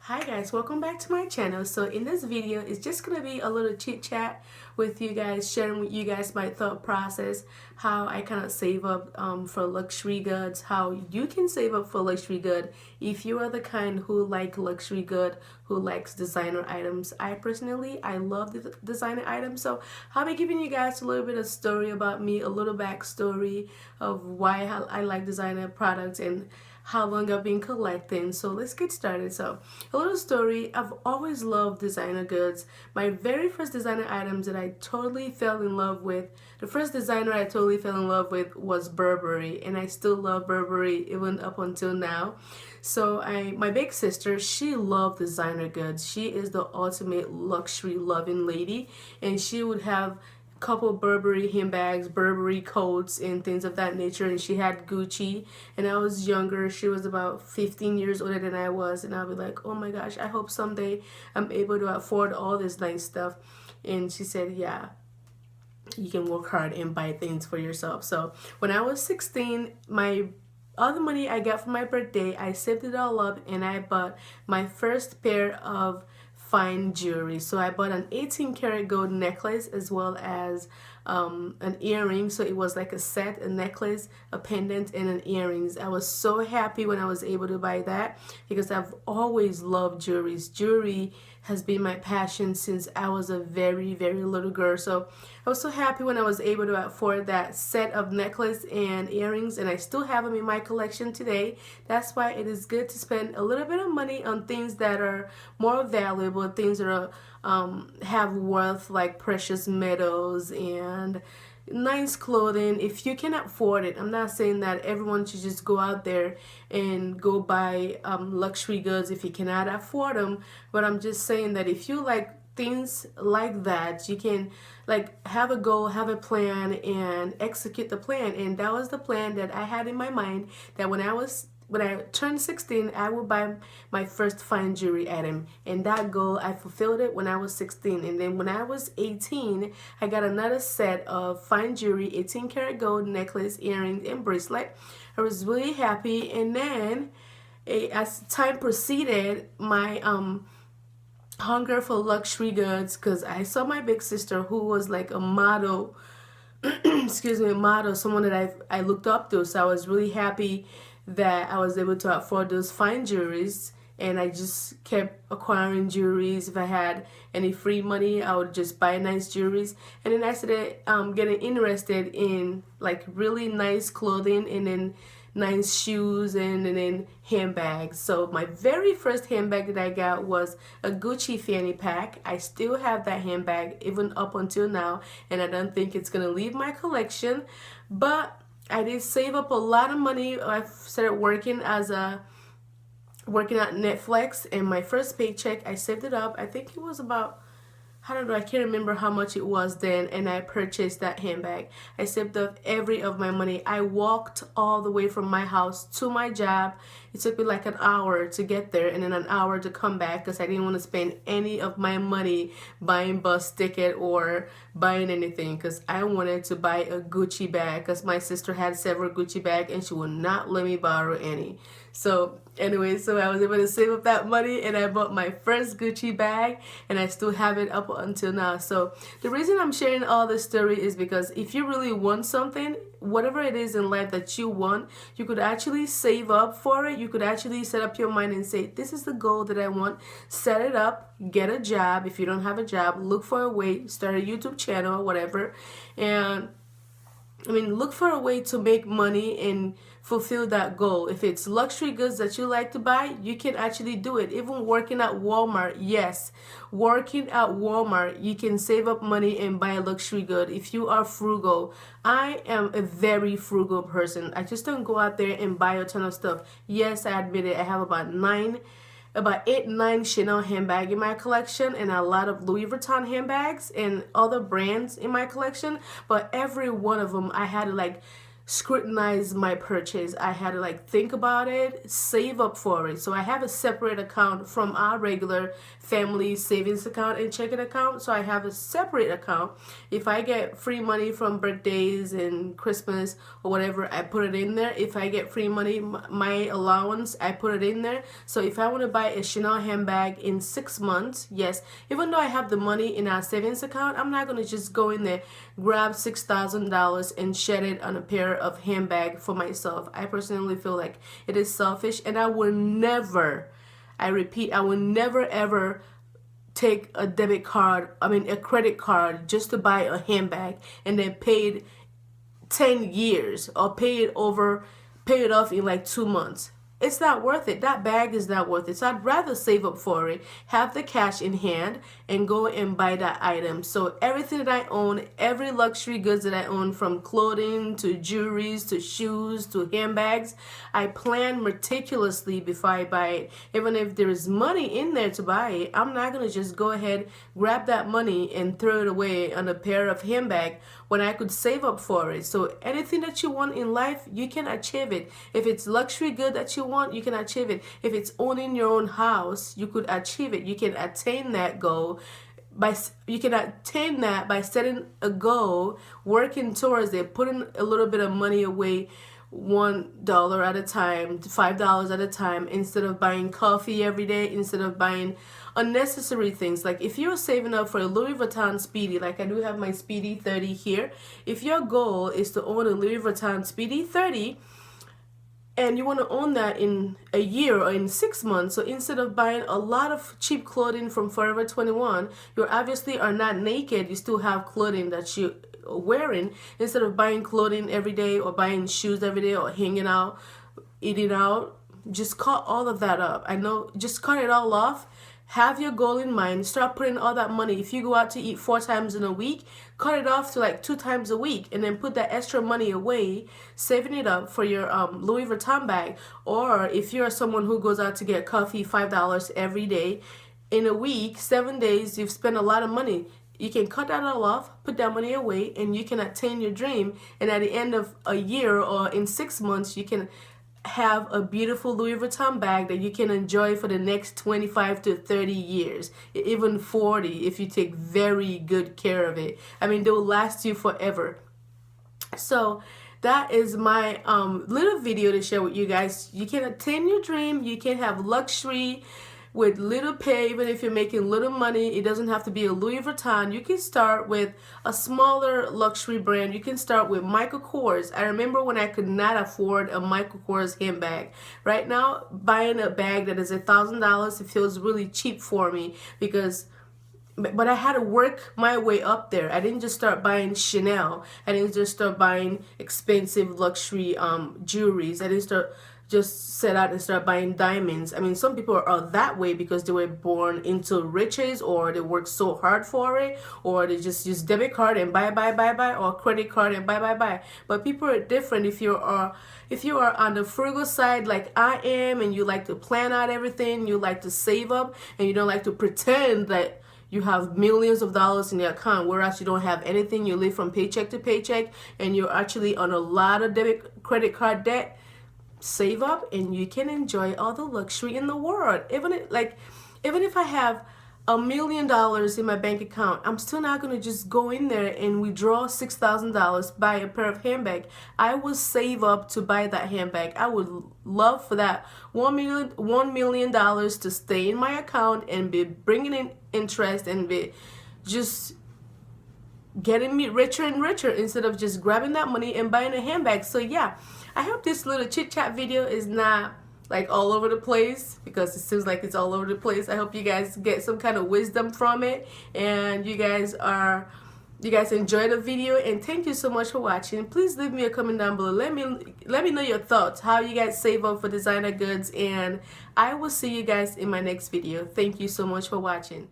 Hi guys, welcome back to my channel. So in this video, it's just gonna be a little chit chat with you guys, sharing with you guys my thought process, how I kind of save up for luxury goods, how you can save up for luxury good if you are the kind who like luxury good, who likes designer items. I love the designer items, so I'll be giving you guys a little bit of story about me, a little backstory of why I like designer products and how long I've been collecting. So let's get started. So a little story, I've always loved designer goods. My very first designer items that I totally fell in love with, the first designer I totally fell in love with was Burberry, and I still love Burberry even up until now. So my big sister, she loved designer goods. She is the ultimate luxury loving lady, and she would have couple Burberry handbags, Burberry coats, and things of that nature. And she had Gucci. And I was younger. She was about 15 years older than I was. And I'll be like, oh my gosh, I hope someday I'm able to afford all this nice stuff. And she said, yeah, you can work hard and buy things for yourself. So when I was 16, all the money I got for my birthday, I saved it all up and I bought my first pair of fine jewelry. So I bought an 18 karat gold necklace as well as an earring. So it was like a set, a necklace, a pendant, and an earrings. I was so happy when I was able to buy that because I've always loved jewelry. Jewelry has been my passion since I was a very, very little girl. So I was so happy when I was able to afford that set of necklace and earrings, and I still have them in my collection today. That's why it is good to spend a little bit of money on things that are more valuable, things that are have worth, like precious metals and nice clothing if you can afford it. I'm not saying that everyone should just go out there and go buy luxury goods if you cannot afford them, but I'm just saying that if you like things like that, you can like have a goal, have a plan, and execute the plan. And that was the plan that I had in my mind, that when I turned 16, I would buy my first fine jewelry item. And that goal, I fulfilled it when I was 16. And then when I was 18, I got another set of fine jewelry, 18 karat gold necklace, earrings, and bracelet. I was really happy. And then as time proceeded, my hunger for luxury goods, because I saw my big sister who was like a model, excuse me, a model, someone that I looked up to. So I was really happy that I was able to afford those fine jewelries, and I just kept acquiring jewelries. If I had any free money, I would just buy nice jewelries. And then I started getting interested in like really nice clothing, and then nice shoes, and then handbags. So my very first handbag that I got was a Gucci fanny pack. I still have that handbag even up until now, and I don't think it's gonna leave my collection. But I did save up a lot of money. I started working at Netflix, and my first paycheck, I saved it up. I think it was about, I don't know, I can't remember how much it was then, and I purchased that handbag. I saved up every of my money. I walked all the way from my house to my job. It took me like an hour to get there and then an hour to come back because I didn't want to spend any of my money buying bus ticket or buying anything, because I wanted to buy a Gucci bag because my sister had several Gucci bags and she would not let me borrow any. So anyway, so I was able to save up that money and I bought my first Gucci bag, and I still have it up until now. So the reason I'm sharing all this story is because if you really want something, whatever it is in life that you want, you could actually save up for it. You could actually set up your mind and say, this is the goal that I want. Set it up, get a job. If you don't have a job, look for a way, start a YouTube channel or whatever. And look for a way to make money and fulfill that goal. If it's luxury goods that you like to buy, you can actually do it. Even working at Walmart, yes, working at Walmart, you can save up money and buy a luxury good if you are frugal. I am a very frugal person. I just don't go out there and buy a ton of stuff. Yes, I admit it. I have about 8, 9 Chanel handbag in my collection, and a lot of Louis Vuitton handbags and other brands in my collection. But every one of them, I had to like scrutinize my purchase. I had to like think about it, save up for it. So I have a separate account from our regular family savings account and checking account. So I have a separate account. If I get free money from birthdays and Christmas or whatever, I put it in there. If I get free money, my allowance, I put it in there. So if I want to buy a Chanel handbag in 6 months, yes, even though I have the money in our savings account, I'm not going to just go in there, grab $6,000 and shed it on a pair of handbag for myself. I personally feel like it is selfish, and I will never, I repeat, I will never ever take a a credit card just to buy a handbag and then pay it 10 years or pay it off in like 2 months. It's not worth it. That bag is not worth it. So I'd rather save up for it, have the cash in hand, and go and buy that item. So everything that I own, every luxury goods that I own, from clothing to jewelries to shoes to handbags, I plan meticulously before I buy it. Even if there is money in there to buy it, I'm not going to just go ahead, grab that money and throw it away on a pair of handbag when I could save up for it. So anything that you want in life, you can achieve it. If it's luxury good that you want, you can achieve it. If it's owning your own house, you could achieve it. You can attain that goal by setting a goal, working towards it, putting a little bit of money away, $1 at a time, $5 at a time, instead of buying coffee every day, instead of buying unnecessary things. Like if you're saving up for a Louis Vuitton Speedy, like I do have my Speedy 30 here, if your goal is to own a Louis Vuitton Speedy 30 and you want to own that in a year or in 6 months, so instead of buying a lot of cheap clothing from Forever 21, you obviously are not naked, you still have clothing that you wearing. Instead of buying clothing every day or buying shoes every day or hanging out, eating out, just cut all of that up. I know, just cut it all off. Have your goal in mind. Start putting all that money. If you go out to eat 4 times in a week, cut it off to like 2 times a week, and then put that extra money away, saving it up for your Louis Vuitton bag. Or if you're someone who goes out to get coffee $5 every day, in a week, 7 days, you've spent a lot of money. You can cut that all off, put that money away, and you can attain your dream. And at the end of a year or in 6 months, you can have a beautiful Louis Vuitton bag that you can enjoy for the next 25 to 30 years, even 40 if you take very good care of it. I mean, they will last you forever. So that is my little video to share with you guys. You can attain your dream. You can have luxury with little pay. Even if you're making little money, it doesn't have to be a Louis Vuitton. You can start with a smaller luxury brand. You can start with Michael Kors. I remember when I could not afford a Michael Kors handbag. Right now, buying a bag that is $1,000, it feels really cheap for me, because but I had to work my way up there. I didn't just start buying Chanel. I didn't just start buying expensive luxury jewelries. I didn't just set out and start buying diamonds. I mean, some people are that way because they were born into riches, or they work so hard for it, or they just use debit card and buy, or credit card and buy. But people are different. If you are on the frugal side like I am, and you like to plan out everything, you like to save up, and you don't like to pretend that you have millions of dollars in your account, whereas you don't have anything, you live from paycheck to paycheck, and you're actually on a lot of credit card debt, save up and you can enjoy all the luxury in the world. Even if I have $1 million in my bank account, I'm still not going to just go in there and withdraw $6,000, buy a pair of handbag. I will save up to buy that handbag. I would love for that $1 million to stay in my account and be bringing in interest and be just getting me richer and richer, instead of just grabbing that money and buying a handbag. So yeah, I hope this little chit chat video is not like all over the place, because it seems like it's all over the place. I hope you guys get some kind of wisdom from it, and you guys enjoy the video, and thank you so much for watching. Please leave me a comment down below. Let me know your thoughts, how you guys save up for designer goods, and I will see you guys in my next video. Thank you so much for watching.